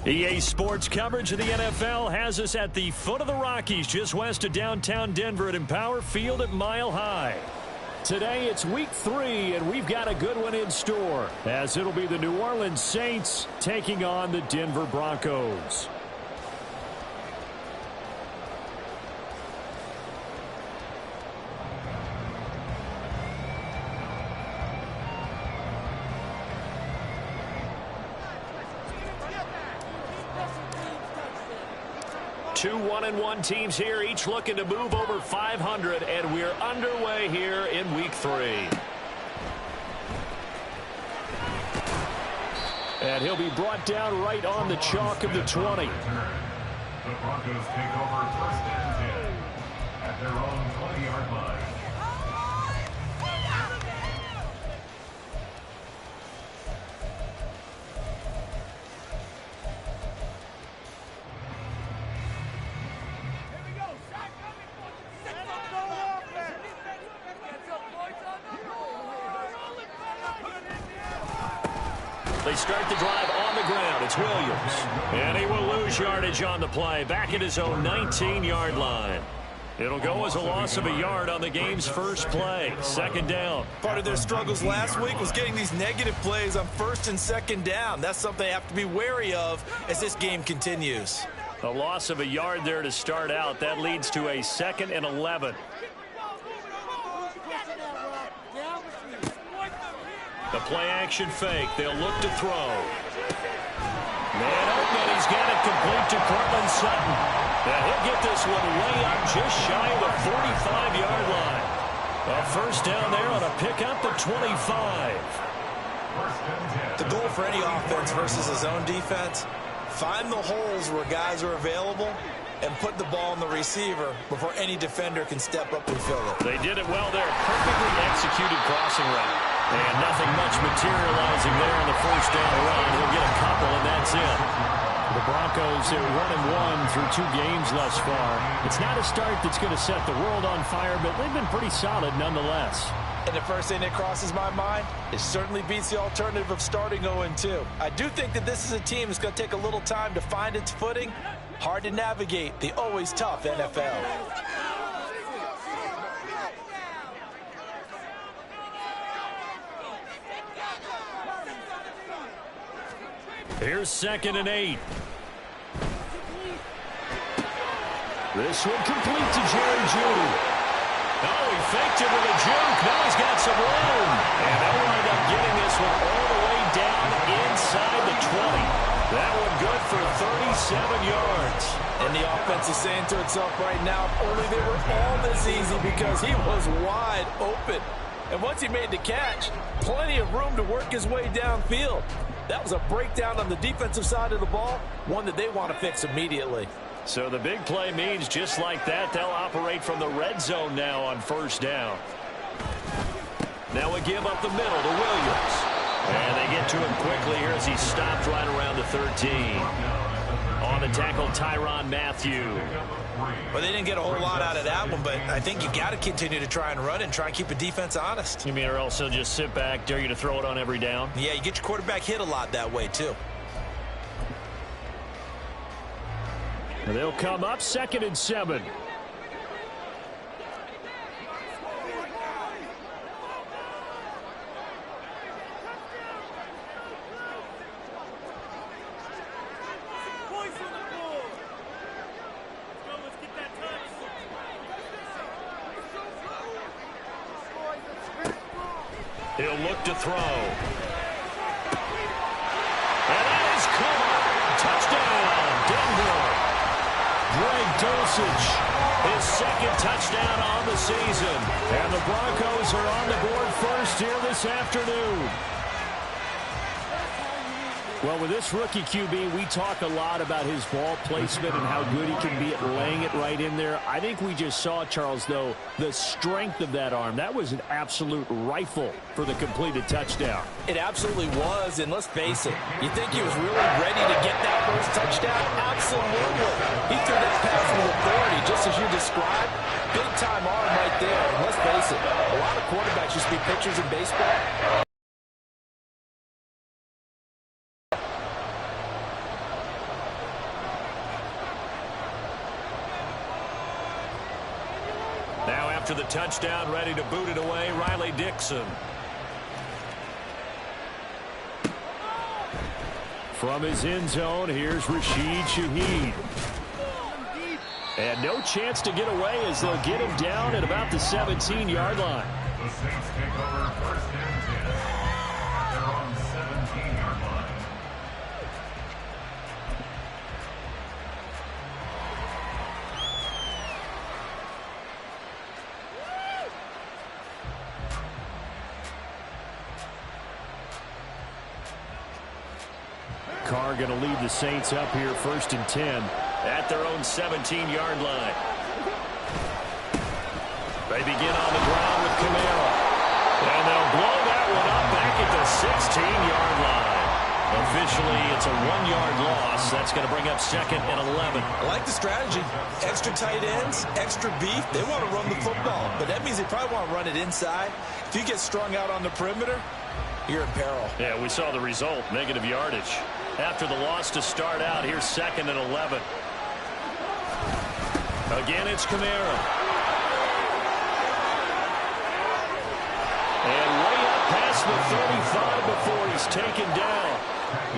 EA Sports coverage of the NFL has us at the foot of the Rockies, just west of downtown Denver at Empower Field at Mile High. Today it's week 3, and we've got a good one in store, as it'll be the New Orleans Saints taking on the Denver Broncos. Two 1-1 teams here, each looking to move over 500, and we're underway here in week 3. And he'll be brought down right on the chalk of the 20. The Broncos take over first and 10 at their own 20-yard line. They start the drive on the ground. It's Williams. And he will lose yardage on the play, back at his own 19-yard line. It'll go as a loss of a yard on the game's first play. Second down. Part of their struggles last week was getting these negative plays on first and second down. That's something they have to be wary of as this game continues. A loss of a yard there to start out. That leads to a 2nd and 11. The play-action fake. They'll look to throw. Man open. He's got it complete to Cortland Sutton. Now he'll get this one way up just shy of the 45-yard line. A first down there on a pickup at 25. The goal for any offense versus a zone defense, find the holes where guys are available and put the ball on the receiver before any defender can step up and fill it. They did it well there. Perfectly executed crossing route. And nothing much materializing there on the first down run. He'll get a couple, and that's it. The Broncos are 1-1 through 2 games thus far. It's not a start that's going to set the world on fire, but they've been pretty solid nonetheless. And the first thing that crosses my mind, it certainly beats the alternative of starting 0-2. I do think that this is a team that's going to take a little time to find its footing. Hard to navigate the always tough NFL. Here's 2nd and 8. This one complete to Jerry Jeudy. Oh, he faked it with a juke. Now he's got some room. And they'll wind up getting this one all the way down inside the 20. That one good for 37 yards. And the offense is saying to itself right now, if only they were all this easy, because he was wide open. And once he made the catch, plenty of room to work his way downfield. That was a breakdown on the defensive side of the ball, one that they want to fix immediately. So the big play means just like that, they'll operate from the red zone now on first down. Now a give up the middle to Williams. And they get to him quickly here as he stopped right around the 13. On the tackle, Tyrann Mathieu. Well, they didn't get a whole lot out of that one, but I think you got to continue to try and run and try and keep a defense honest. You mean, or else they'll just sit back, dare you to throw it on every down? Yeah, you get your quarterback hit a lot that way, too. They'll come up 2nd and 7. He'll look to throw. And that is caught. Touchdown, Denver. Greg Dulcich, his 2nd touchdown on the season. And the Broncos are on the board first here this afternoon. Well, with this rookie QB, we talk a lot about his ball placement and how good he can be at laying it right in there. I think we just saw, Charles, though, the strength of that arm. That was an absolute rifle for the completed touchdown. It absolutely was, and let's face it, you think he was really ready to get that first touchdown? Absolutely. He threw that pass with authority, just as you described. Big-time arm right there, and let's face it, a lot of quarterbacks used to be pitchers in baseball. Now after the touchdown, ready to boot it away, Riley Dixon. From his end zone, here's Rashid Shaheed. And no chance to get away as they'll get him down at about the 17-yard line. The Saints take over first and 10. They're on 17-yard line. Carr going to lead the Saints up here first and 10 at their own 17-yard line. They begin on the ground with Kamara. And they'll blow that one up back at the 16-yard line. Officially, it's a 1-yard loss. That's going to bring up second and 11. I like the strategy. Extra tight ends, extra beef. They want to run the football, but that means they probably want to run it inside. If you get strung out on the perimeter, you're in peril. Yeah, we saw the result, negative yardage. After the loss to start out, here's second and 11. Again, it's Kamara. And way up past the 35 before he's taken down.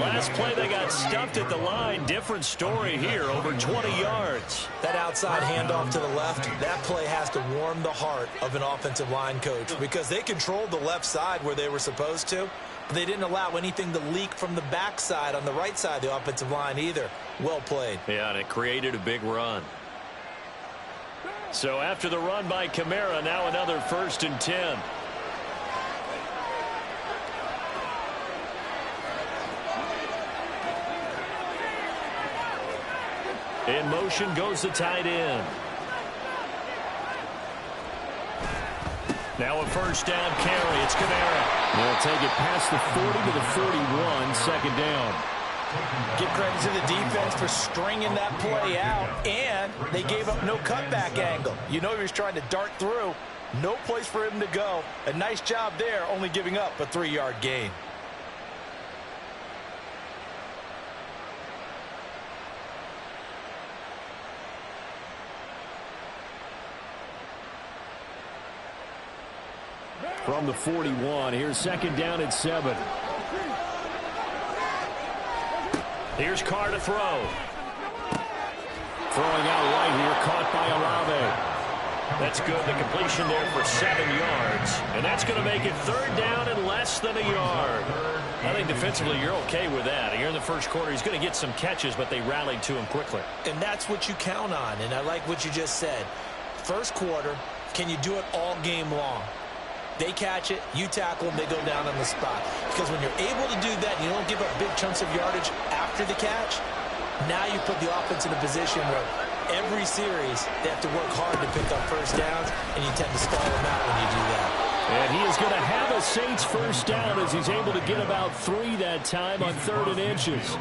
Last play, they got stuffed at the line. Different story here, over 20 yards. That outside handoff to the left, that play has to warm the heart of an offensive line coach because they controlled the left side where they were supposed to. But they didn't allow anything to leak from the backside on the right side of the offensive line either. Well played. Yeah, and it created a big run. So after the run by Kamara, now another first and 10. In motion goes the tight end. Now a first down carry. It's Kamara. They'll take it past the 40 to the 41, second down. Give credit to the defense for stringing that play out, and they gave up no cutback angle. You know he was trying to dart through. No place for him to go. A nice job there, only giving up a 3-yard gain. From the 41, here's second down at 7. Here's Carr to throw. Throwing out right here, caught by Olave. That's good. The completion there for 7 yards. And that's going to make it third down and less than a yard. I think defensively you're okay with that. Here in the first quarter, he's going to get some catches, but they rallied to him quickly. And that's what you count on, and I like what you just said. First quarter, can you do it all game long? They catch it, you tackle them, they go down on the spot. Because when you're able to do that and you don't give up big chunks of yardage after the catch, now you put the offense in a position where every series they have to work hard to pick up first downs, and you tend to stall them out when you do that. And he is going to have a Saints first down as he's able to get about 3 that time on 3rd and inches.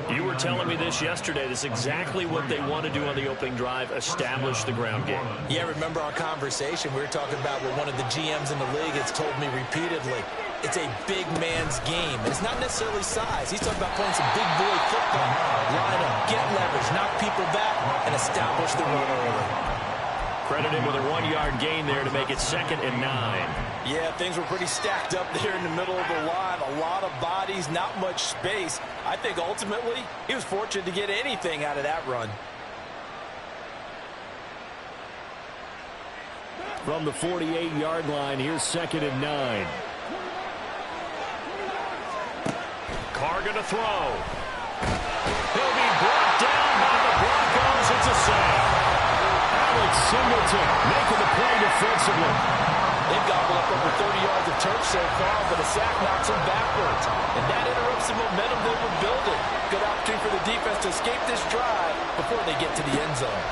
You were telling me this yesterday. This is exactly what they want to do on the opening drive, establish the ground game. Yeah, remember our conversation. We were talking about what one of the GMs in the league has told me repeatedly. It's a big man's game. And it's not necessarily size. He's talking about playing some big boy football. Line up, get leverage, knock people back, and establish the run early. Credit him with a 1-yard gain there to make it 2nd and 9. Yeah, things were pretty stacked up there in the middle of the line. A lot of bodies, not much space. I think ultimately he was fortunate to get anything out of that run. From the 48-yard line, here's 2nd and 9. Carr going to throw. He'll be brought down by the Broncos. It's a sack. Alex Singleton making the play defensively. They've gobbled up over 30 yards of turf so far, but a sack knocks them backwards. And that interrupts the momentum they were building. Good opportunity for the defense to escape this drive before they get to the end zone.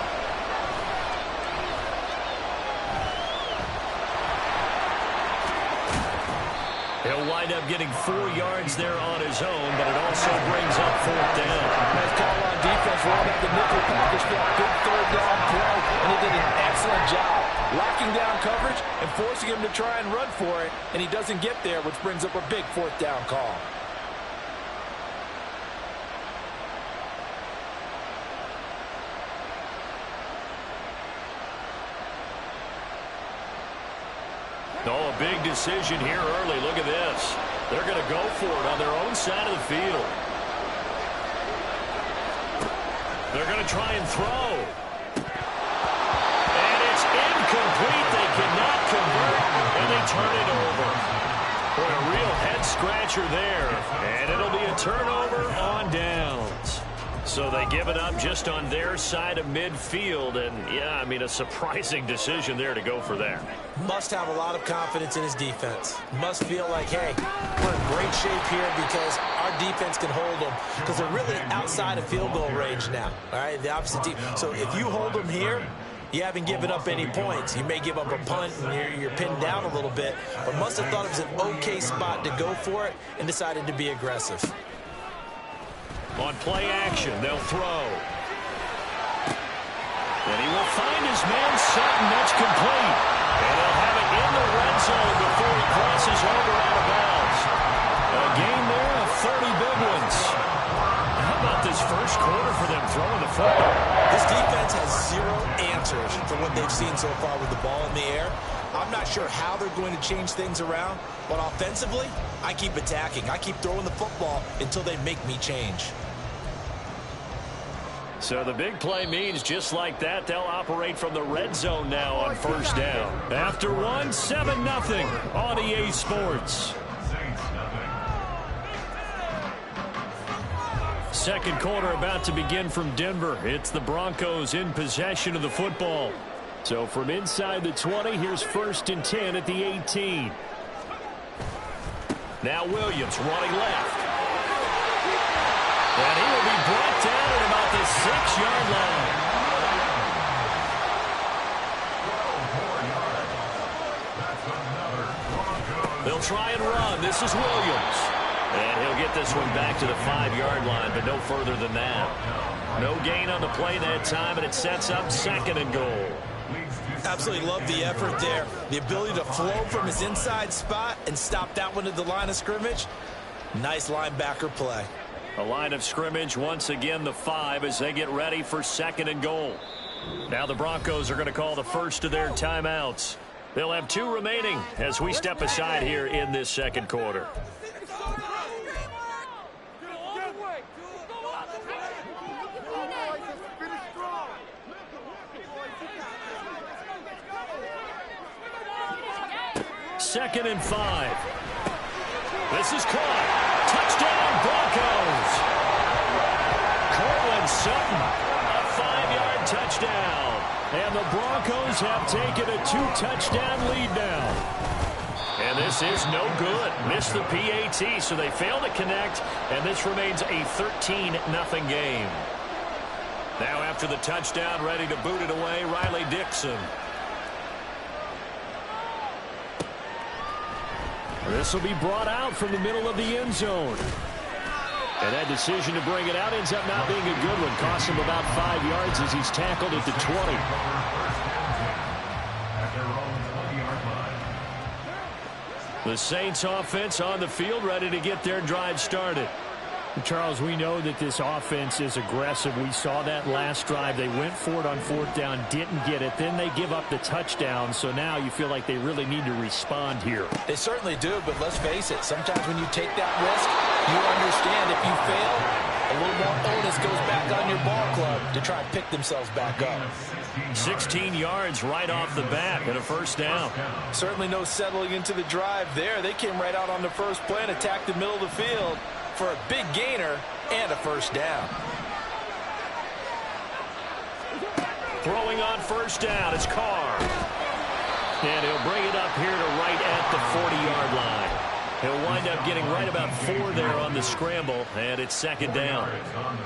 He'll wind up getting 4 yards there on his own, but it also brings up 4th down. Nice call on defense, rolling out the nickel package for a good 3rd down play, and he did an excellent job locking down coverage and forcing him to try and run for it, and he doesn't get there, which brings up a big 4th down call. Oh, a big decision here early. Look at this. They're going to go for it on their own side of the field. They're going to try and throw. And it's incomplete. They cannot convert, and they turn it over. Boy, a real head-scratcher there. And it'll be a turnover on downs. So they give it up just on their side of midfield. And, yeah, I mean, a surprising decision there to go for that. Must have a lot of confidence in his defense. Must feel like, hey, we're in great shape here because our defense can hold them. Because they're really outside of field goal range now. All right, the opposite team. So if you hold them here, you haven't given up any points. You may give up a punt and you're pinned down a little bit. But must have thought it was an okay spot to go for it and decided to be aggressive. On play action, they'll throw. And he will find his man Sutton. That's complete. And he'll have it in the red zone before he crosses over out of bounds. A gain there of 30 big ones. How about this first quarter for them throwing the football? This defense has zero answers for what they've seen so far with the ball in the air. I'm not sure how they're going to change things around, but offensively, I keep attacking. I keep throwing the football until they make me change. So the big play means just like that, they'll operate from the red zone now on first down. After one, 7-0 on EA Sports. Second quarter about to begin from Denver. It's the Broncos in possession of the football. So from inside the 20, here's 1st and 10 at the 18. Now Williams running left. And he will be brought down at about the 6-yard line. They'll try and run. This is Williams. And he'll get this one back to the 5-yard line, but no further than that. No gain on the play that time, and it sets up 2nd and goal. Absolutely love the effort there. The ability to flow from his inside spot and stop that one at the line of scrimmage. Nice linebacker play. A line of scrimmage, once again, the 5 as they get ready for 2nd and goal. Now the Broncos are going to call the first of their timeouts. They'll have 2 remaining as we step aside here in this second quarter. Second and 5. This is caught. Touchdown, Broncos. Cortland Sutton, a 5-yard touchdown. And the Broncos have taken a 2-touchdown lead now. And this is no good. Missed the PAT, so they fail to connect, and this remains a 13-0 game. Now after the touchdown, ready to boot it away, Riley Dixon. This will be brought out from the middle of the end zone. And that decision to bring it out ends up not being a good one. Costs him about 5 yards as he's tackled at the 20. The Saints offense on the field, ready to get their drive started. Charles, we know that this offense is aggressive. We saw that last drive. They went for it on 4th down, didn't get it. Then they give up the touchdown. So now you feel like they really need to respond here. They certainly do, but let's face it. Sometimes when you take that risk, you understand if you fail, a little more onus goes back on your ball club to try and pick themselves back up. 16 yards right off the bat and a 1st down. Certainly no settling into the drive there. They came right out on the first play and attacked the middle of the field for a big gainer and a 1st down. Throwing on 1st down, it's Carr. And he'll bring it up here to right at the 40-yard line. He'll wind up getting right about 4 there on the scramble, and it's 2nd down.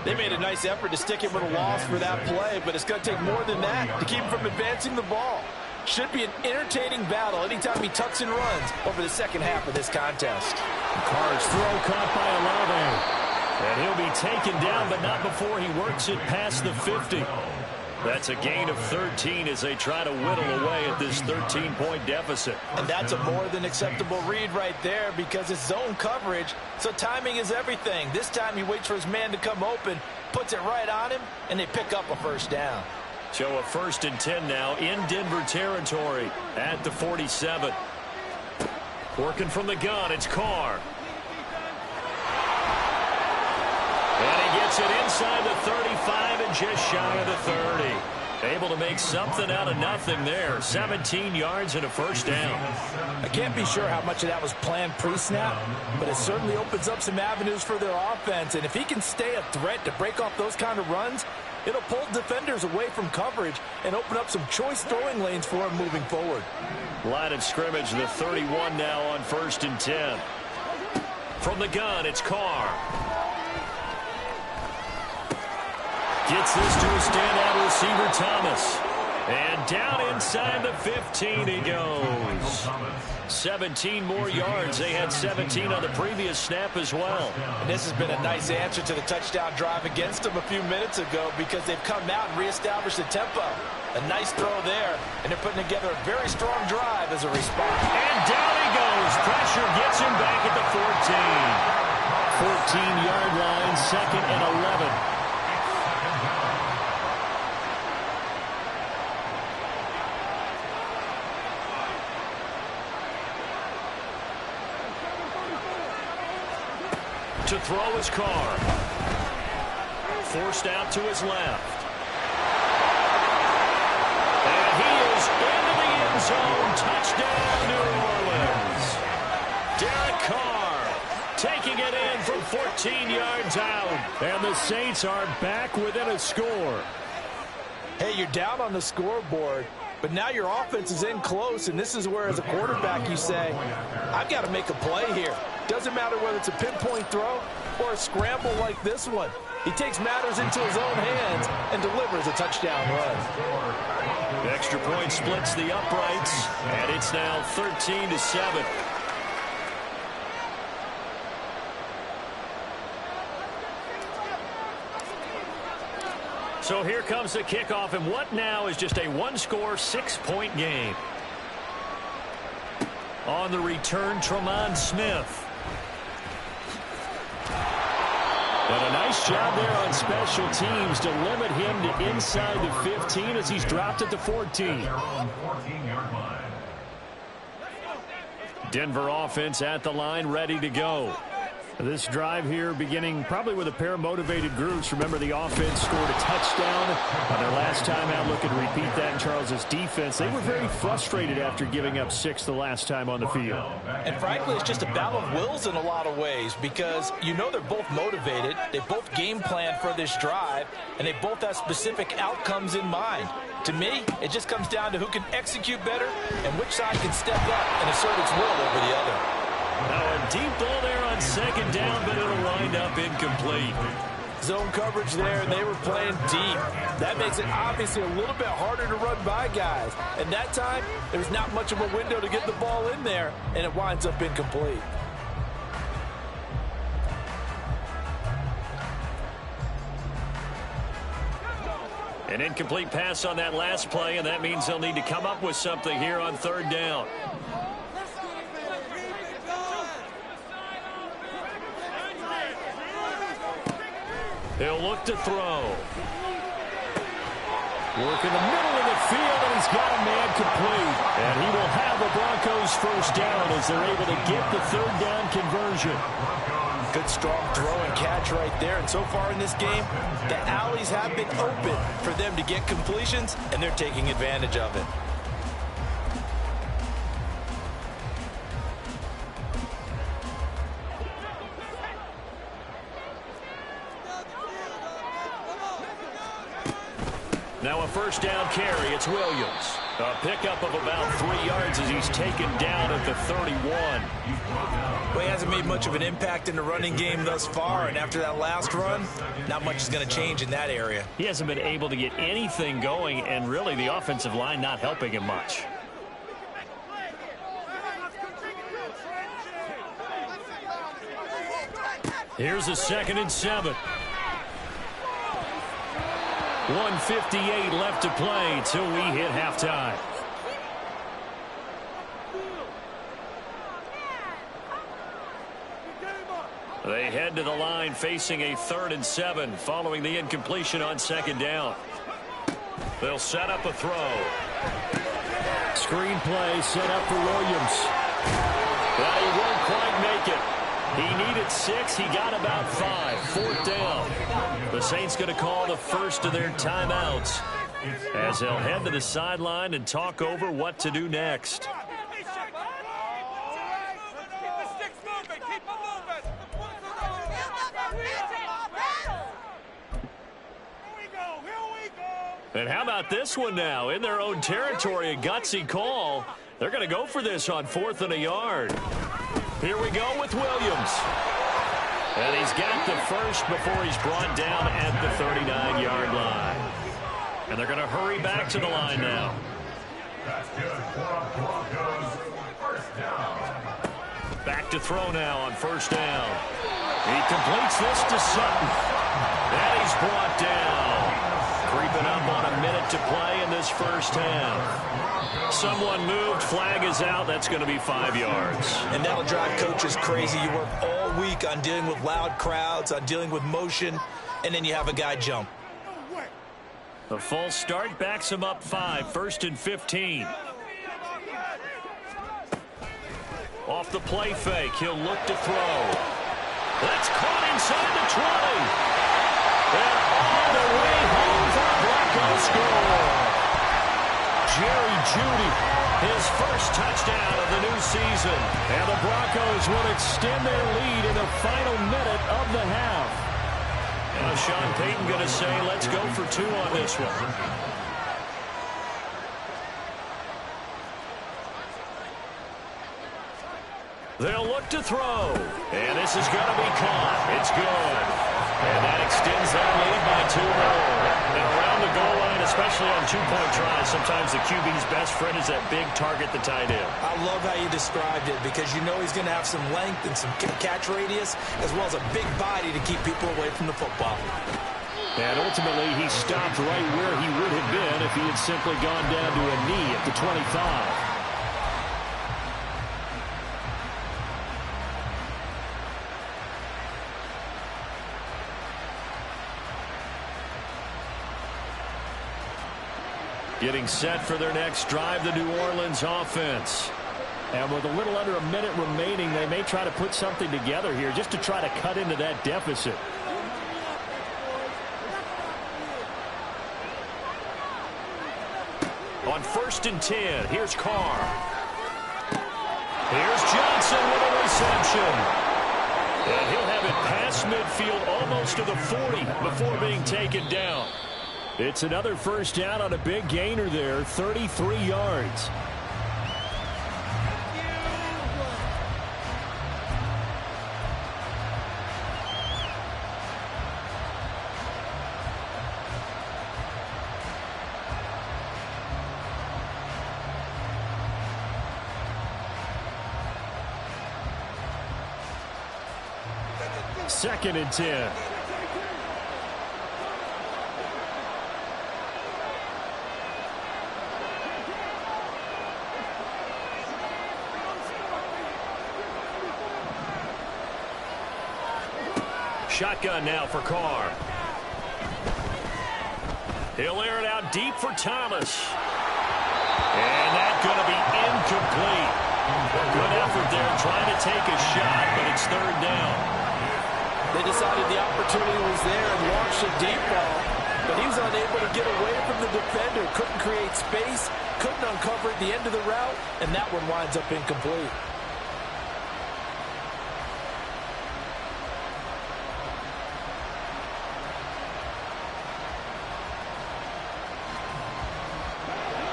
They made a nice effort to stick him with a loss for that play, but it's going to take more than that to keep him from advancing the ball. Should be an entertaining battle anytime he tucks and runs over the second half of this contest. Carr's throw caught by Olave. And he'll be taken down, but not before he works it past the 50. That's a gain of 13 as they try to whittle away at this 13-point deficit. And that's a more than acceptable read right there because it's zone coverage, so timing is everything. This time he waits for his man to come open, puts it right on him, and they pick up a 1st down. So a 1st and 10 now in Denver territory at the 47. Working from the gun, it's Carr. And he gets it inside the 35 and just shy of the 30. Able to make something out of nothing there. 17 yards and a first down. I can't be sure how much of that was planned pre-snap, but it certainly opens up some avenues for their offense. And if he can stay a threat to break off those kind of runs, it'll pull defenders away from coverage and open up some choice throwing lanes for him moving forward. Line of scrimmage, the 31 now on 1st and 10. From the gun, it's Carr. Gets this to a standout receiver, Thomas. And down inside the 15 he goes. 17 more yards. They had 17 on the previous snap as well. And this has been a nice answer to the touchdown drive against them a few minutes ago because they've come out and reestablished the tempo. A nice throw there, and they're putting together a very strong drive as a response. And down he goes. Pressure gets him back at the 14. 14-yard line, 2nd and 11. To throw his Carr. Forced out to his left. And he is into the end zone. Touchdown, New Orleans. Derek Carr taking it in from 14 yards out. And the Saints are back within a score. Hey, you're down on the scoreboard, but now your offense is in close, and this is where, as a quarterback, you say, I've got to make a play here. Doesn't matter whether it's a pinpoint throw or a scramble like this one. He takes matters into his own hands and delivers a touchdown run. The extra point splits the uprights, and it's now 13-7. So here comes the kickoff, and what now is just a one-score, 6-point game. On the return, Tremont Smith. And a nice job there on special teams to limit him to inside the 15 as he's dropped at the 14. Denver offense at the line, ready to go. This drive here beginning probably with a pair of motivated groups. Remember, the offense scored a touchdown on their last time out. Looking to repeat that in Charles's defense. They were very frustrated after giving up 6 the last time on the field. And frankly, it's just a battle of wills in a lot of ways because you know they're both motivated. They both game plan for this drive, and they both have specific outcomes in mind. To me, it just comes down to who can execute better and which side can step up and assert its will over the other. Now a deep ball there on 2nd down, but it'll wind up incomplete. Zone coverage there, and they were playing deep. That makes it obviously a little bit harder to run by guys. And that time, there's not much of a window to get the ball in there, and it winds up incomplete. An incomplete pass on that last play, and that means they'll need to come up with something here on 3rd down. He'll look to throw. Work in the middle of the field, and he's got a man complete. And he will have the Broncos first down as they're able to get the 3rd down conversion. Good strong throw and catch right there. And so far in this game, the alleys have been open for them to get completions, and they're taking advantage of it. Now a first down carry. It's Williams. A pickup of about 3 yards as he's taken down at the 31. Well, he hasn't made much of an impact in the running game thus far, and after that last run, not much is going to change in that area. He hasn't been able to get anything going, and really the offensive line not helping him much. Here's a 2nd and 7. 1:58 left to play till we hit halftime. They head to the line facing a 3rd and 7 following the incompletion on 2nd down. They'll set up a throw. Screen play set up for Williams. Well, he won't quite make it. He needed 6. He got about 5. 4th down. The Saints going to call the first of their timeouts as they'll head to the sideline and talk over what to do next. And how about this one now? In their own territory, a gutsy call. They're going to go for this on 4th and a yard. Here we go with Williams. And he's got the first before he's brought down at the 39-yard line. And they're going to hurry back to the line now. That's good for Broncos. First down. Back to throw now on 1st down. He completes this to Sutton. And he's brought down. Creeping up on a minute to play in this first half. Someone moved. Flag is out. That's going to be 5 yards. And that'll drive coaches crazy. You work all week on dealing with loud crowds, on dealing with motion, and then you have a guy jump. The false start backs him up 5. 1st and 15. Off the play fake. He'll look to throw. That's caught inside the 20. And on the way home for a Broncos score. Jerry Jeudy, his first touchdown of the new season. And the Broncos will extend their lead in the final minute of the half. Now Sean Payton going to say, let's go for 2 on this one. They'll look to throw. And this is going to be caught. It's good. And that extends their lead by 2 more. And around the goal line, especially on 2-point tries, sometimes the QB's best friend is that big target, the tight end. I love how you described it because you know he's going to have some length and some catch radius as well as a big body to keep people away from the football. And ultimately, he stopped right where he would have been if he had simply gone down to a knee at the 25. Getting set for their next drive, the New Orleans offense. And with a little under a minute remaining, they may try to put something together here just to try to cut into that deficit. On 1st and 10, here's Carr. Here's Johnson with a reception. And he'll have it past midfield almost to the 40 before being taken down. It's another first down on a big gainer there, 33 yards. Second and 10. Shotgun now for Carr. He'll air it out deep for Thomas. And that's going to be incomplete. Good effort there trying to take a shot, but it's 3rd down. They decided the opportunity was there and launched a deep ball, but he was unable to get away from the defender. Couldn't create space, couldn't uncover at the end of the route, and that one winds up incomplete.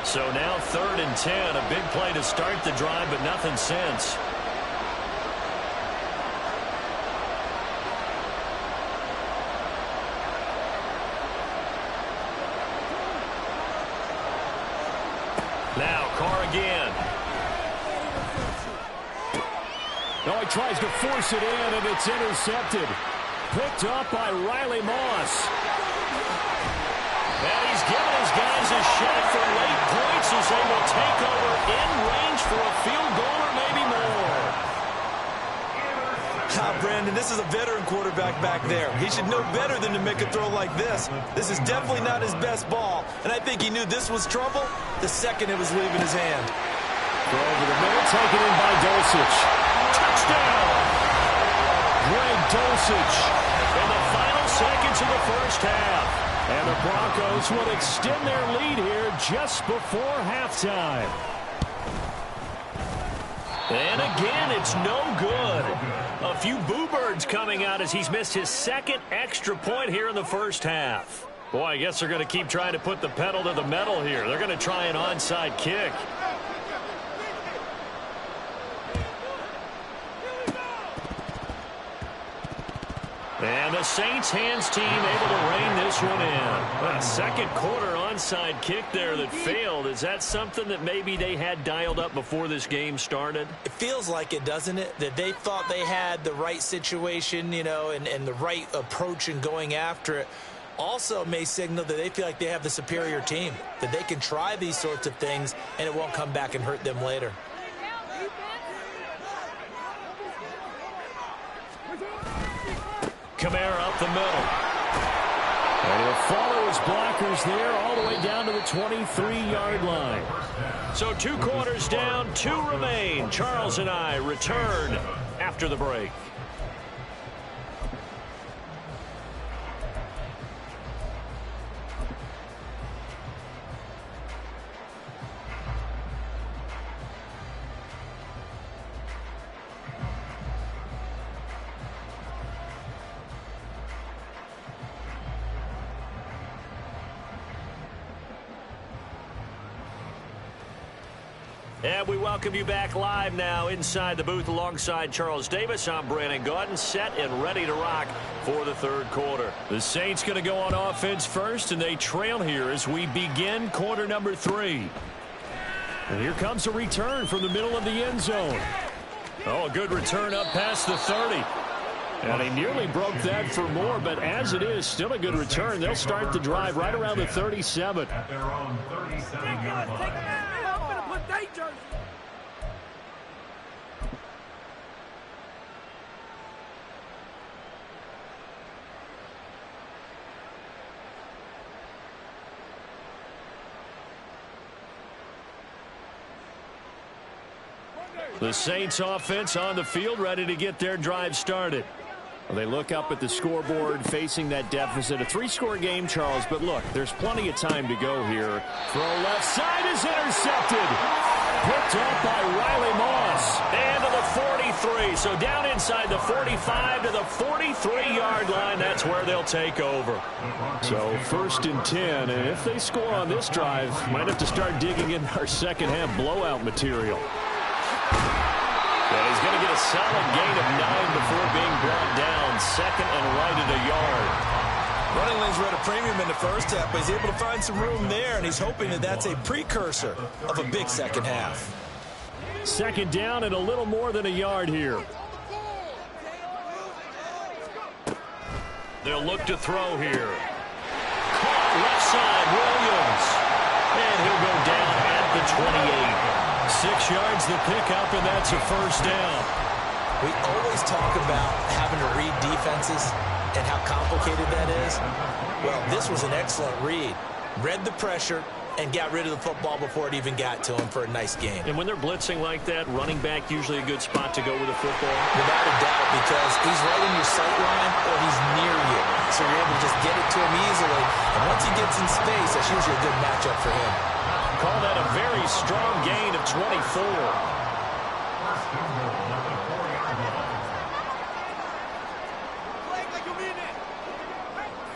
So now 3rd and 10, a big play to start the drive, but nothing since. Now Carr again. No, he tries to force it in, and it's intercepted. Picked up by Riley Moss. And he's given his guys a shot for late points as they will take over in range for a field goal or maybe more. Brandon, this is a veteran quarterback back there. He should know better than to make a throw like this. This is definitely not his best ball, and I think he knew this was trouble the second it was leaving his hand. Throw over the middle, taken in by Dulcich. Touchdown! Greg Dulcich in the final seconds of the first half. And the Broncos will extend their lead here just before halftime. And again, it's no good. A few boo birds coming out as he's missed his second extra point here in the first half. Boy, I guess they're going to keep trying to put the pedal to the metal here. They're going to try an onside kick. And the Saints hands team able to rein this one in. A second quarter onside kick there that failed. Is that something that maybe they had dialed up before this game started? It feels like it, doesn't it? That they thought they had the right situation, you know, and the right approach in going after it. Also may signal that they feel like they have the superior team, that they can try these sorts of things and it won't come back and hurt them later. Kamara up the middle. And he'll follow his blockers there all the way down to the 23-yard line. So 2 quarters down, 2 remain. Charles and I return after the break. And we welcome you back live now inside the booth alongside Charles Davis. I'm Brandon Gaudin, set and ready to rock for the third quarter. The Saints going to go on offense first, and they trail here as we begin quarter number 3. And here comes a return from the middle of the end zone. Oh, a good return up past the 30. And he nearly broke that for more, but as it is, still a good return. They'll start the drive right around the 37. At their own 37-yard line. The Saints offense on the field, ready to get their drive started. Well, they look up at the scoreboard facing that deficit. A 3-score game, Charles, but look, there's plenty of time to go here. Throw left side is intercepted. Picked up by Riley Moss. And to the 43. So down inside the 45 to the 43-yard line. That's where they'll take over. So 1st and 10. And if they score on this drive, might have to start digging in our second half blowout material. And he's going to get a solid gain of 9 before being brought down. Second and right at a yard. Running lanes were at a premium in the first half, but he's able to find some room there, and he's hoping that that's a precursor of a big second half. Second down and a little more than a yard here. They'll look to throw here. Caught left side, Williams. And he'll go down at the 28. 6 yards the pickup, and that's a first down. We always talk about having to read defenses and how complicated that is. Well, this was an excellent read. Read the pressure and got rid of the football before it even got to him for a nice game. And when they're blitzing like that, running back usually a good spot to go with the football? Without a doubt, because he's right in your sight line or he's near you. So you're able to just get it to him easily. And once he gets in space, that's usually a good matchup for him. Call that a very strong gain of 24.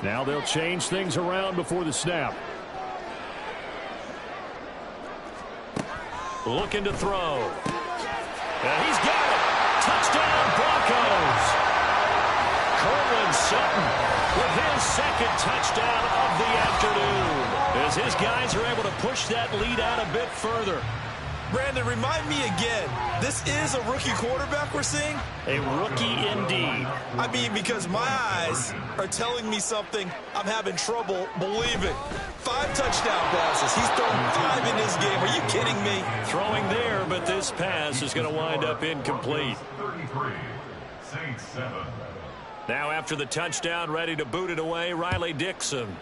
Now they'll change things around before the snap. Looking to throw. And he's got it. Touchdown, Broncos. Cortland Sutton with his second touchdown of the afternoon, as his guys are able to push that lead out a bit further. Brandon, remind me again, this is a rookie quarterback we're seeing? A rookie indeed. I mean, because my eyes are telling me something I'm having trouble believing. 5 touchdown passes. He's thrown 5 in this game. Are you kidding me? Throwing there, but this pass is going to wind up incomplete. 33, Saints 7. Now after the touchdown, ready to boot it away, Riley Dixon.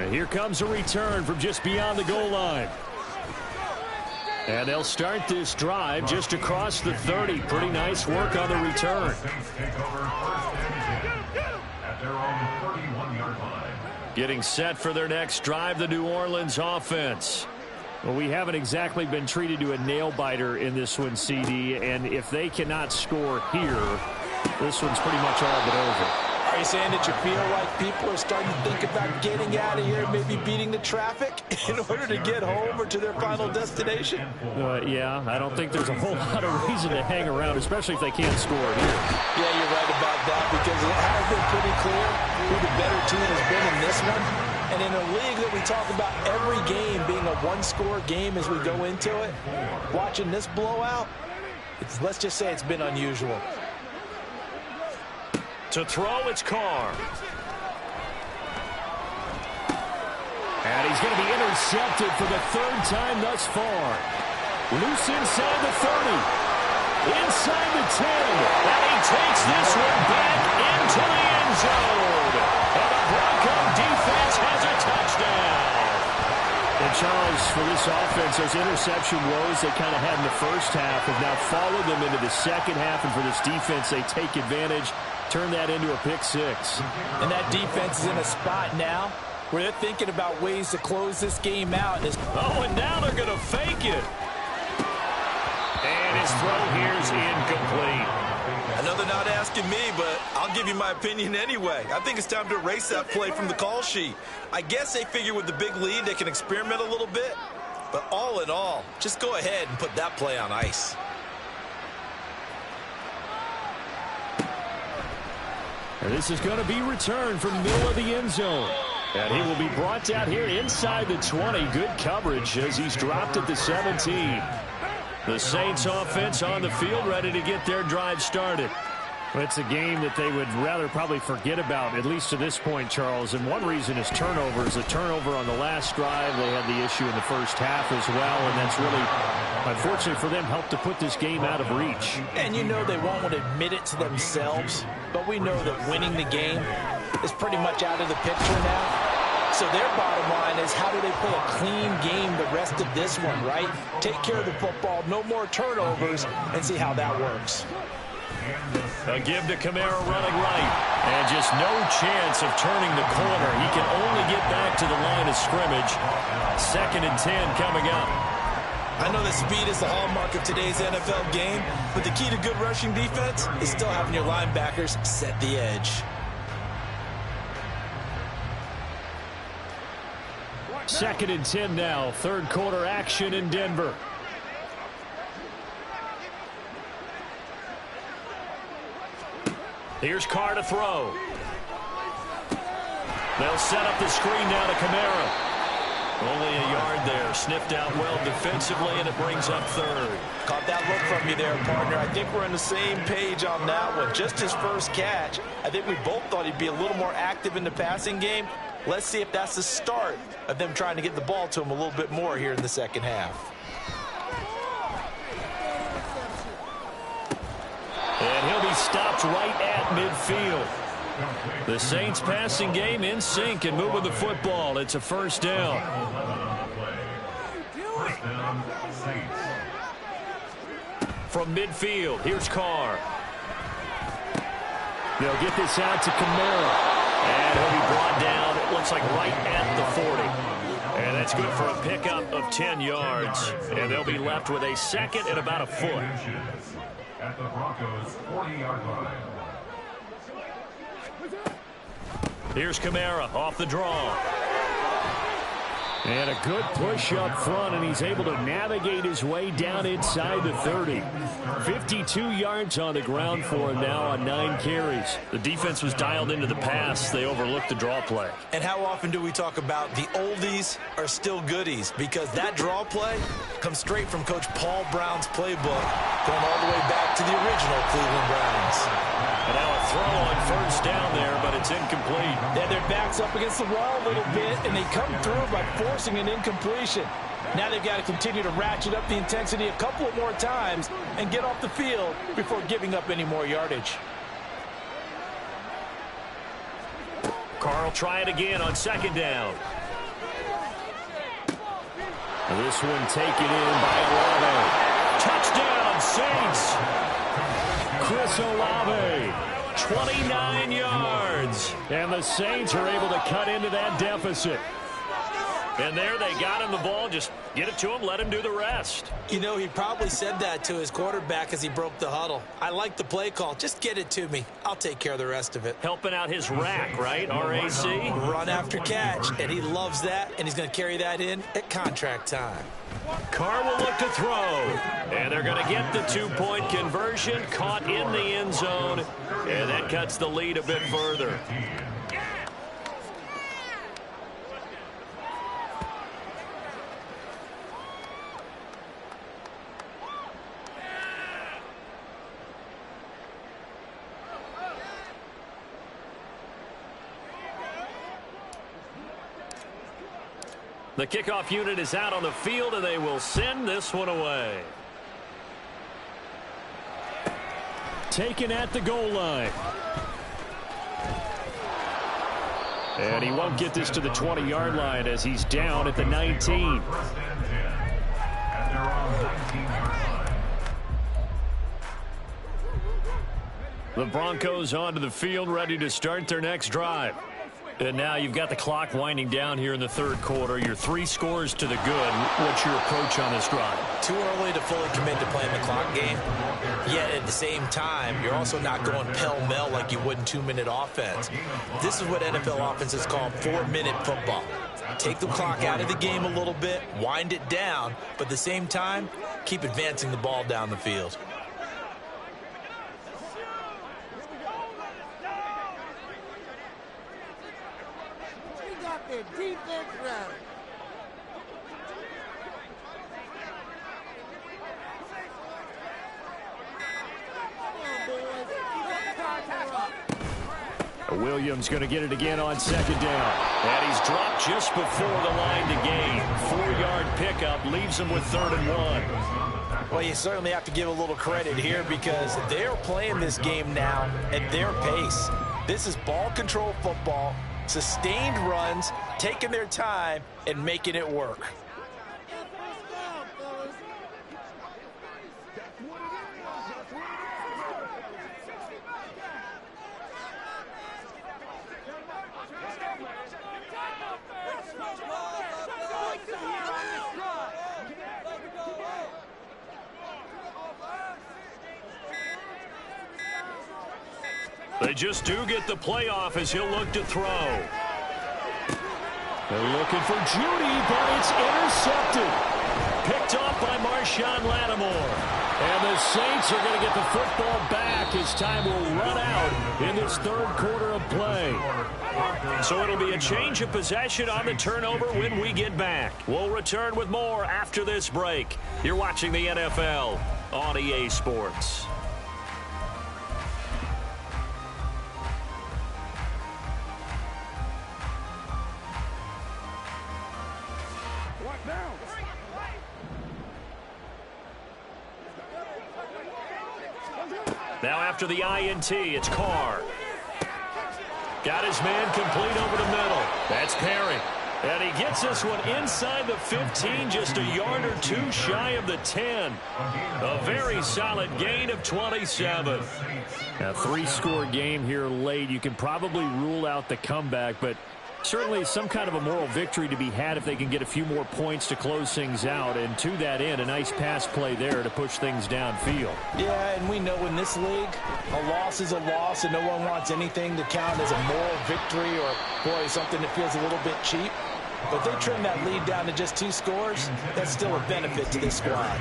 And here comes a return from just beyond the goal line. And they'll start this drive just across the 30. Pretty nice work on the return. Getting set for their next drive, the New Orleans offense. Well, we haven't exactly been treated to a nail-biter in this one, CD. And if they cannot score here, this one's pretty much all but over. Are you saying that you feel like people are starting to think about getting out of here, maybe beating the traffic in order to get home or to their final destination? Yeah, I don't think there's a whole lot of reason to hang around, especially if they can't score here. Yeah, you're right about that, because it has been pretty clear who the better team has been in this one. And in a league that we talk about every game being a one-score game as we go into it, watching this blowout, let's just say it's been unusual. To throw, it's Carr. And he's going to be intercepted for the third time thus far. Loose inside the 30. Inside the 10. And he takes this one back into the end zone. And the Bronco defense has a touchdown. And Charles, for this offense, those interception woes they kind of had in the first half have now followed them into the second half. And for this defense, they take advantage. Turn that into a pick six. And that defense is in a spot now where they're thinking about ways to close this game out. Oh, and now they're going to fake it. And his throw here's incomplete. I know they're not asking me, but I'll give you my opinion anyway. I think it's time to erase that play from the call sheet. I guess they figure with the big lead they can experiment a little bit. But all in all, just go ahead and put that play on ice. And this is going to be returned from the middle of the end zone. And he will be brought down here inside the 20. Good coverage as he's dropped at the 17. The Saints offense on the field, ready to get their drive started. Well, it's a game that they would rather probably forget about, at least to this point, Charles. And one reason is turnovers. A turnover on the last drive. They had the issue in the first half as well. And that's really, unfortunately for them, helped to put this game out of reach. And you know they won't want to admit it to themselves. But we know that winning the game is pretty much out of the picture now. So their bottom line is, how do they play a clean game the rest of this one, right? Take care of the football, no more turnovers, and see how that works. A give to Kamara running right. And just no chance of turning the corner. He can only get back to the line of scrimmage. 2nd and 10 coming up. I know that speed is the hallmark of today's NFL game, but the key to good rushing defense is still having your linebackers set the edge. 2nd and 10 now. 3rd quarter action in Denver. Here's Carr to throw. They'll set up the screen now to Kamara. Only a yard there. Sniffed out well defensively, and it brings up 3rd. Caught that look from you there, partner. I think we're on the same page on that one. Just his first catch. I think we both thought he'd be a little more active in the passing game. Let's see if that's the start of them trying to get the ball to him a little bit more here in the second half. And he'll be stopped right at midfield. The Saints passing game in sync and moving the football. It's a first down. From midfield, here's Carr. They'll get this out to Kamara. And he'll be brought down, it looks like right at the 40. And that's good for a pickup of 10 yards. And they'll be left with a 2nd and about a foot. At the Broncos' 40-yard line. Here's Kamara off the draw. And a good push up front, and he's able to navigate his way down inside the 30. 52 yards on the ground for him now on 9 carries. The defense was dialed into the pass. They overlooked the draw play. And how often do we talk about the oldies are still goodies? Because that draw play comes straight from Coach Paul Brown's playbook, going all the way back to the original Cleveland Browns. And now a throw on first down there, but it's incomplete. Yeah, their back's up against the wall a little bit, and they come through by forcing an incompletion. Now they've got to continue to ratchet up the intensity a couple of more times and get off the field before giving up any more yardage. Carr will try it again on 2nd down. This one taken in by Olave. Touchdown, Saints. Chris Olave, 29 yards. And the Saints are able to cut into that deficit. And there they got him the ball. Just get it to him, let him do the rest. You know, he probably said that to his quarterback as he broke the huddle. I like the play call. Just get it to me. I'll take care of the rest of it. Helping out his rack, right? RAC? Run after catch, and he loves that, and he's going to carry that in at contract time. Carr will look to throw. And they're going to get the two-point conversion. Caught in the end zone. And that cuts the lead a bit further. The kickoff unit is out on the field, and they will send this one away. Taken at the goal line. And he won't get this to the 20-yard line as he's down at the 19. The Broncos onto the field, ready to start their next drive. And now you've got the clock winding down here in the third quarter. You're 3 scores to the good. What's your approach on this drive? Too early to fully commit to playing the clock game. Yet at the same time, you're also not going pell-mell like you would in 2-minute offense. This is what NFL offenses call 4-minute football. Take the clock out of the game a little bit, wind it down, but at the same time, keep advancing the ball down the field. Defense round. Williams going to get it again on second down. And he's dropped just before the line to gain. 4-yard pickup leaves him with 3rd and 1. Well, you certainly have to give a little credit here because they're playing this game now at their pace. This is ball control football, sustained runs, taking their time, and making it work. They just do get the playoff as he'll look to throw. They're looking for Judy, but it's intercepted. Picked off by Marshawn Lattimore. And the Saints are going to get the football back as time will run out in this third quarter of play. So it'll be a change of possession on the turnover when we get back. We'll return with more after this break. You're watching the NFL on EA Sports. Now after the INT, it's Carr. Got his man complete over the middle. That's Perry. And he gets this one inside the 15, just a yard or two shy of the 10. A very solid gain of 27. A 3-score game here late. You can probably rule out the comeback, but certainly some kind of a moral victory to be had if they can get a few more points to close things out. And to that end, a nice pass play there to push things downfield. Yeah, and we know in this league, a loss is a loss, and no one wants anything to count as a moral victory or, boy, something that feels a little bit cheap. But they trim that lead down to just 2 scores. That's still a benefit to this squad.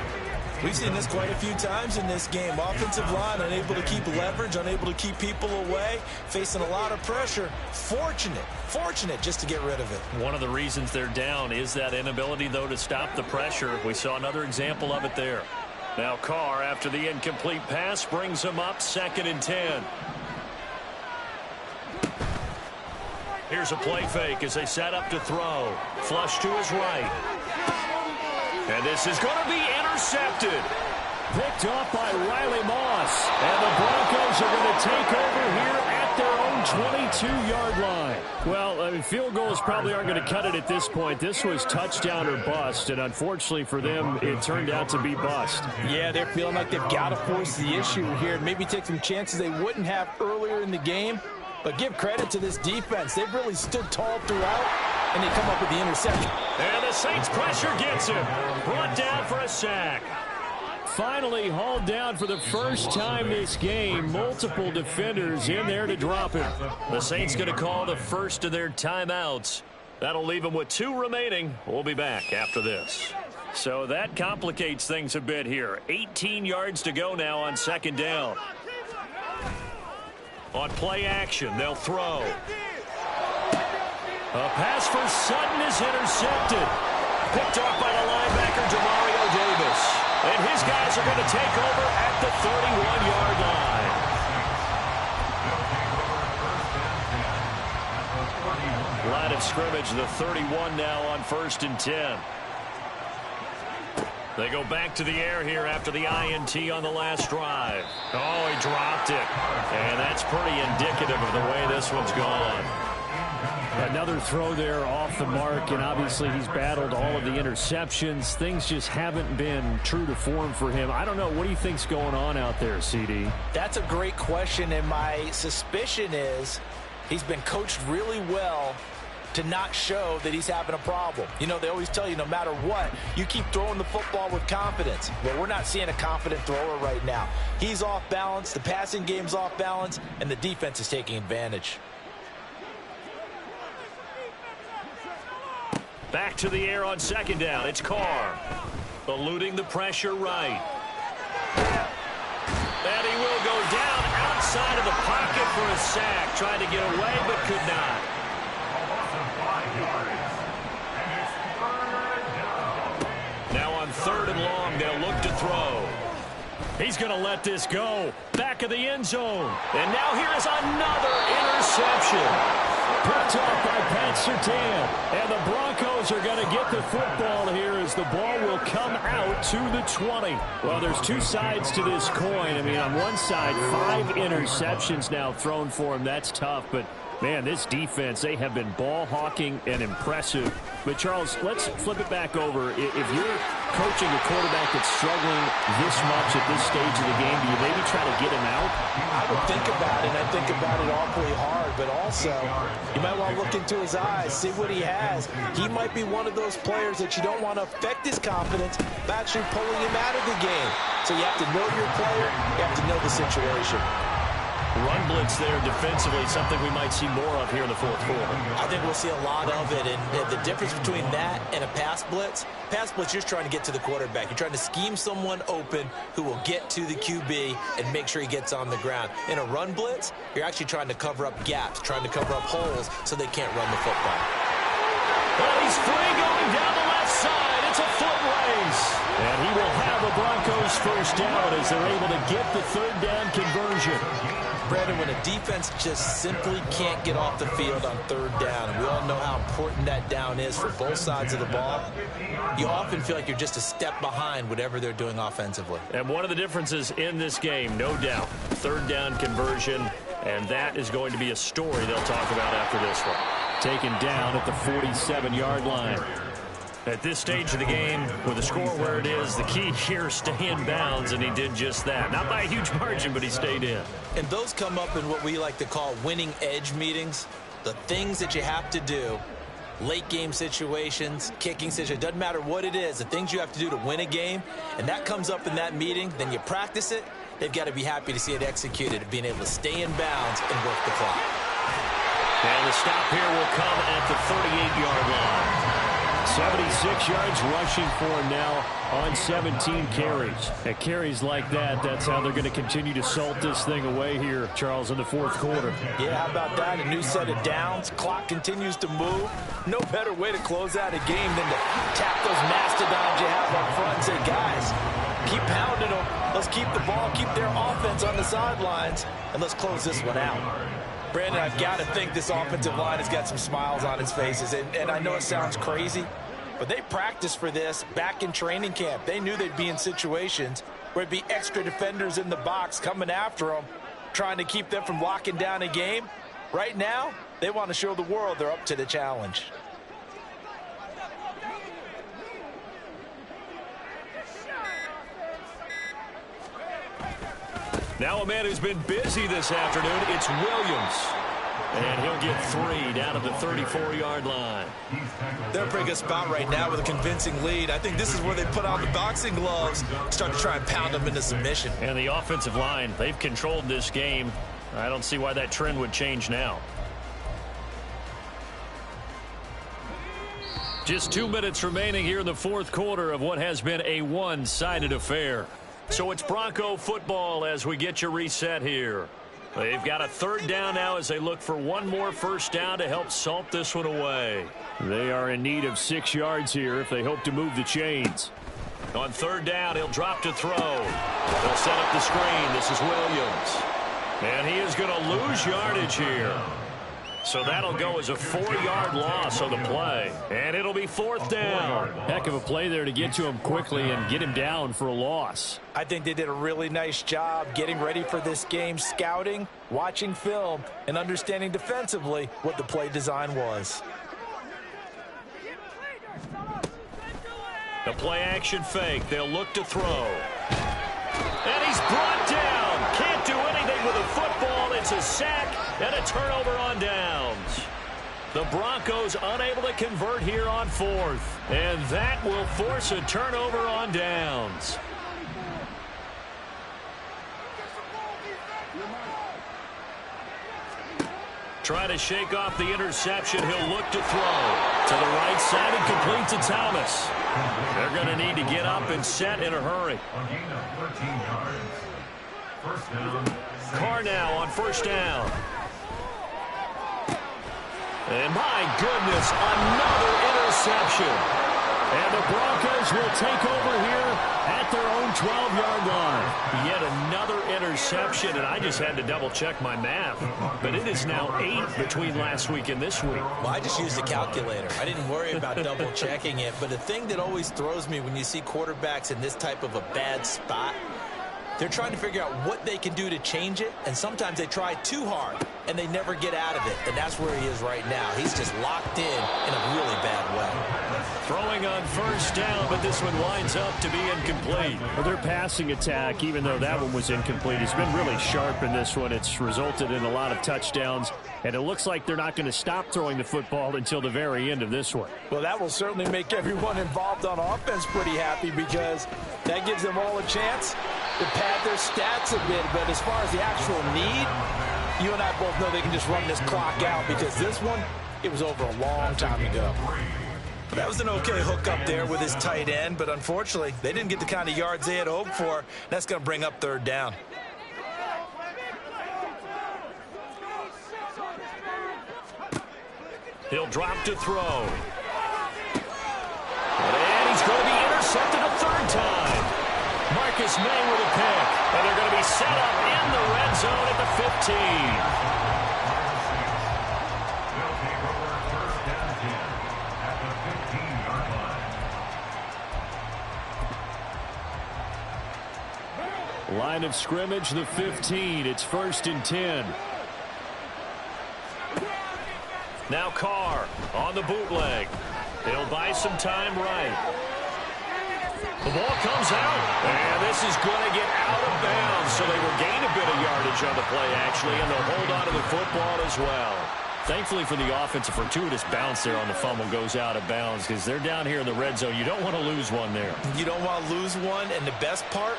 We've seen this quite a few times in this game. Offensive line unable to keep leverage, unable to keep people away, facing a lot of pressure. Fortunate just to get rid of it. One of the reasons they're down is that inability, though, to stop the pressure. We saw another example of it there. Now Carr, after the incomplete pass, brings him up 2nd and 10. Here's a play fake as they set up to throw. Flush to his right. And this is going to be intercepted. Picked off by Riley Moss. And the Broncos are going to take over here at their own own 22-yard line. Well, I mean, field goals probably aren't going to cut it at this point. This was touchdown or bust, and unfortunately for them, it turned out to be bust. Yeah, they're feeling like they've got to force the issue here and maybe take some chances they wouldn't have earlier in the game. But give credit to this defense. They've really stood tall throughout, and they come up with the interception. And the Saints pressure gets him. Brought down for a sack. Finally hauled down for the first time this game. Multiple defenders in there to drop him. The Saints going to call the first of their timeouts. That'll leave them with 2 remaining. We'll be back after this. So that complicates things a bit here. 18 yards to go now on second down. On play action, they'll throw. A pass for Sutton is intercepted. Picked off by the linebacker, Demario Davis. And his guys are going to take over at the 31-yard line. Line of scrimmage, the 31 now on 1st and 10. They go back to the air here after the INT on the last drive. Oh, he dropped it. And that's pretty indicative of the way this one's gone. Another throw there off the mark, and obviously he's battled all of the interceptions. Things just haven't been true to form for him. I don't know. What do you think's going on out there, CD? That's a great question, and my suspicion is he's been coached really well to not show that he's having a problem. You know, they always tell you no matter what, you keep throwing the football with confidence. Well, we're not seeing a confident thrower right now. He's off balance, the passing game's off balance, and the defense is taking advantage. Back to the air on second down. It's Carr. Eluding the pressure right. And he will go down outside of the pocket for a sack. Trying to get away, but could not. Now on 3rd and long, they'll look to throw. He's going to let this go. Back of the end zone. And now here is another interception. Picked off by Pat Surtain. And the Broncos are going to get the football here as the ball will come out to the 20. Well, there's 2 sides to this coin. I mean, on one side, 5 interceptions now thrown for him. That's tough, but man, this defense, they have been ball hawking and impressive. But, Charles, let's flip it back over. If you're coaching a quarterback that's struggling this much at this stage of the game, do you maybe try to get him out? I would think about it. I think about it awfully hard. But also, you might want to look into his eyes, see what he has. He might be one of those players that you don't want to affect his confidence by actually pulling him out of the game. So you have to know your player. You have to know the situation. Run blitz there defensively, something we might see more of here in the 4th quarter. I think we'll see a lot of it, and the difference between that and a pass blitz, you're just trying to get to the quarterback. You're trying to scheme someone open who will get to the QB and make sure he gets on the ground. In a run blitz, you're actually trying to cover up gaps, trying to cover up holes so they can't run the football. Well, he's free going down the left side. It's a foot race. And he will have the Broncos first down as they're able to get the 3rd down conversion. Brandon, when a defense just simply can't get off the field on 3rd down, and we all know how important that down is for both sides of the ball, you often feel like you're just a step behind whatever they're doing offensively. And one of the differences in this game, no doubt, 3rd down conversion, and that is going to be a story they'll talk about after this one. Taken down at the 47-yard line. At this stage of the game, with the score where it is, the key here, stay in bounds, and he did just that. Not by a huge margin, but he stayed in. And those come up in what we like to call winning edge meetings. The things that you have to do, late game situations, kicking situations, doesn't matter what it is, the things you have to do to win a game, and that comes up in that meeting, then you practice it, they've got to be happy to see it executed, being able to stay in bounds and work the clock. And the stop here will come at the 38-yard line. 76 yards rushing for him now on 17 carries. At carries like that, that's how they're going to continue to salt this thing away here, Charles, in the 4th quarter. Yeah, how about that? A new set of downs. Clock continues to move. No better way to close out a game than to tap those mastodons you have up front and say, guys, keep pounding them. Let's keep the ball, keep their offense on the sidelines, and let's close this one out. Brandon, I've got to think this offensive line has got some smiles on its faces. And I know it sounds crazy, but they practiced for this back in training camp. They knew they'd be in situations where it'd be extra defenders in the box coming after them, trying to keep them from locking down a game. Right now, they want to show the world they're up to the challenge. Now a man who's been busy this afternoon, it's Williams. And he'll get 3 down at the 34-yard line. They're in a pretty good spot right now with a convincing lead. I think this is where they put on the boxing gloves, start to try and pound them into submission. And the offensive line, they've controlled this game. I don't see why that trend would change now. Just 2 minutes remaining here in the fourth quarter of what has been a one-sided affair. So it's Bronco football as we get you reset here. They've got a 3rd down now as they look for one more first down to help salt this one away. They are in need of 6 yards here if they hope to move the chains. On 3rd down, he'll drop to throw. They'll set up the screen. This is Williams. And he is going to lose yardage here. So that'll go as a 4-yard loss on the play. And it'll be 4th down. Heck of a play there to get to him quickly and get him down for a loss. I think they did a really nice job getting ready for this game, scouting, watching film, and understanding defensively what the play design was. The play action fake. They'll look to throw. And he's brought down. Can't do anything with a football. It's a sack and a turnover on downs. The Broncos unable to convert here on 4th. And that will force a turnover on downs. Try to shake off the interception. He'll look to throw. To the right side and complete to Thomas. They're going to need to get up and set in a hurry. Carr now on 1st down. And my goodness, another interception. And the Broncos will take over here at their own 12-yard line. Yet another interception, and I just had to double-check my math. But it is now 8 between last week and this week. Well, I just used a calculator. I didn't worry about double-checking it. But the thing that always throws me when you see quarterbacks in this type of a bad spot, they're trying to figure out what they can do to change it, and sometimes they try too hard, and they never get out of it. And that's where he is right now. He's just locked in a really bad way. Throwing on 1st down, but this one winds up to be incomplete. Well, their passing attack, even though that one was incomplete, has been really sharp in this one. It's resulted in a lot of touchdowns, and it looks like they're not going to stop throwing the football until the very end of this one. Well, that will certainly make everyone involved on offense pretty happy because that gives them all a chance to pad their stats a bit. But as far as the actual need, you and I both know they can just run this clock out because this one, it was over a long time ago. That was an okay hook up there with his tight end, but unfortunately, they didn't get the kind of yards they had hoped for. That's going to bring up 3rd down. He'll drop to throw. And he's going to be intercepted a 3rd time. Marcus May with a pick. And they're going to be set up in the red zone at the 15. Line of scrimmage, the 15. It's 1st and 10. Now Carr on the bootleg. He'll buy some time right. The ball comes out, and this is going to get out of bounds, so they will gain a bit of yardage on the play, actually, and they'll hold on to the football as well. Thankfully for the offense, a fortuitous bounce there on the fumble goes out of bounds because they're down here in the red zone. You don't want to lose one there. You don't want to lose one, and the best part,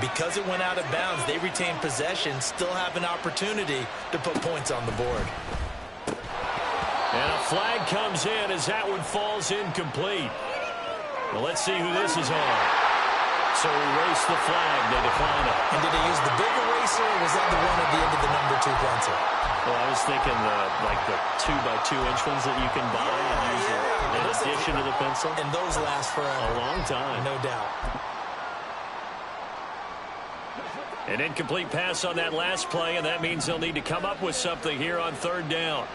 because it went out of bounds, they retain possession, still have an opportunity to put points on the board. And a flag comes in as that one falls incomplete. Well, let's see who this is on. So erase the flag. They decline it. And did they use the big eraser, or was that the one at the end of the number 2 pencil? Well, I was thinking like the 2x2-inch ones that you can buy and use in addition to the pencil. And those last for a long time. No doubt. An incomplete pass on that last play, and that means they'll need to come up with something here on 3rd down.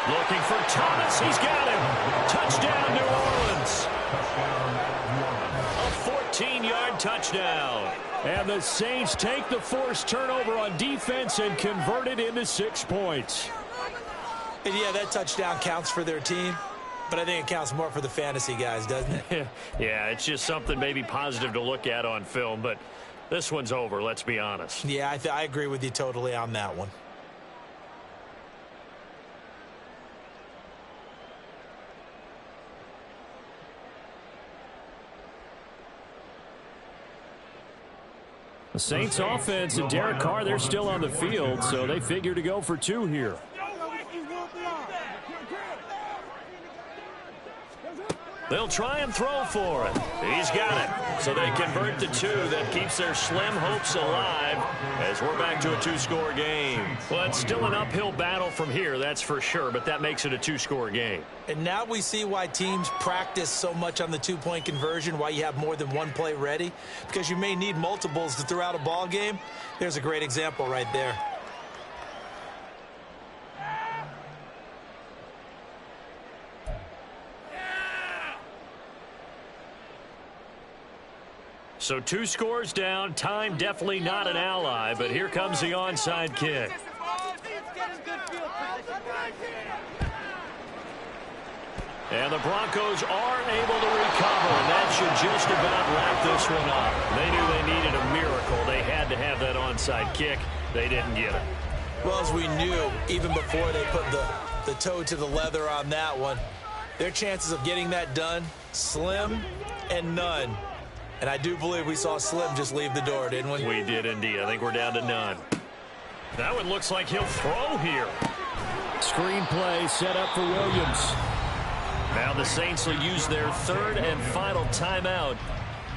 Looking for Thomas. He's got him. Touchdown, New Orleans. A 14-yard touchdown. And the Saints take the forced turnover on defense and convert it into 6 points. And yeah, that touchdown counts for their team, but I think it counts more for the fantasy guys, doesn't it? Yeah, it's just something maybe positive to look at on film, but this one's over, let's be honest. Yeah, I agree with you totally on that one. The Saints offense and Derek Carr, they're still on the field, so they figure to go for 2 here. They'll try and throw for it. He's got it. So they convert to 2. That keeps their slim hopes alive as we're back to a 2-score game. Well, it's still an uphill battle from here, that's for sure, but that makes it a 2-score game. And now we see why teams practice so much on the 2-point conversion, why you have more than one play ready, because you may need multiples to throw out a ball game. There's a great example right there. So 2 scores down. Time definitely not an ally, but here comes the onside kick. And the Broncos are able to recover, and that should just about wrap this one up. They knew they needed a miracle. They had to have that onside kick. They didn't get it. Well, as we knew, even before they put the toe to the leather on that one, their chances of getting that done, slim and none. And I do believe we saw Slim just leave the door, didn't we? We did indeed. I think we're down to none. That one looks like he'll throw here. Screenplay set up for Williams. Now the Saints will use their 3rd and final timeout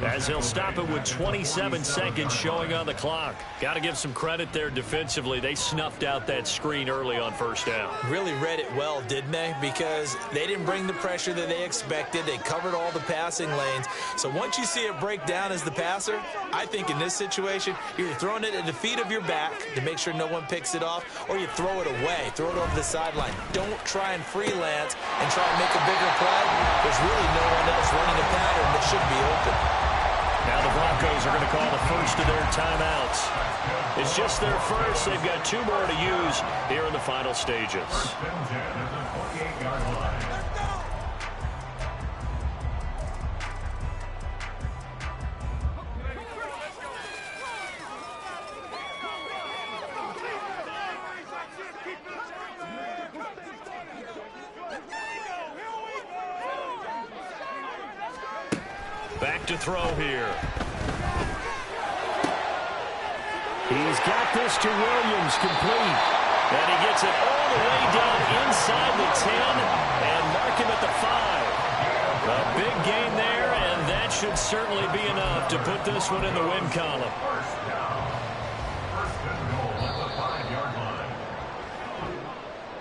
as they'll stop it with 27 seconds showing on the clock. Got to give some credit there defensively. They snuffed out that screen early on 1st down. Really read it well, didn't they? Because they didn't bring the pressure that they expected. They covered all the passing lanes. So once you see it break down as the passer, I think in this situation, you're throwing it at the feet of your back to make sure no one picks it off, or you throw it away, throw it over the sideline. Don't try and freelance and try and make a bigger play. There's really no one else running a pattern that should be open. Now the Broncos are going to call the first of their timeouts. It's just their first. They've got 2 more to use here in the final stages. Back to throw here. He's got this to Williams, complete. And he gets it all the way down inside the 10 and mark him at the 5. A big gain there, and that should certainly be enough to put this one in the win column.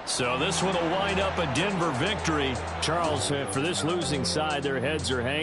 So this one will wind up a Denver victory. Charles, for this losing side, their heads are hanging.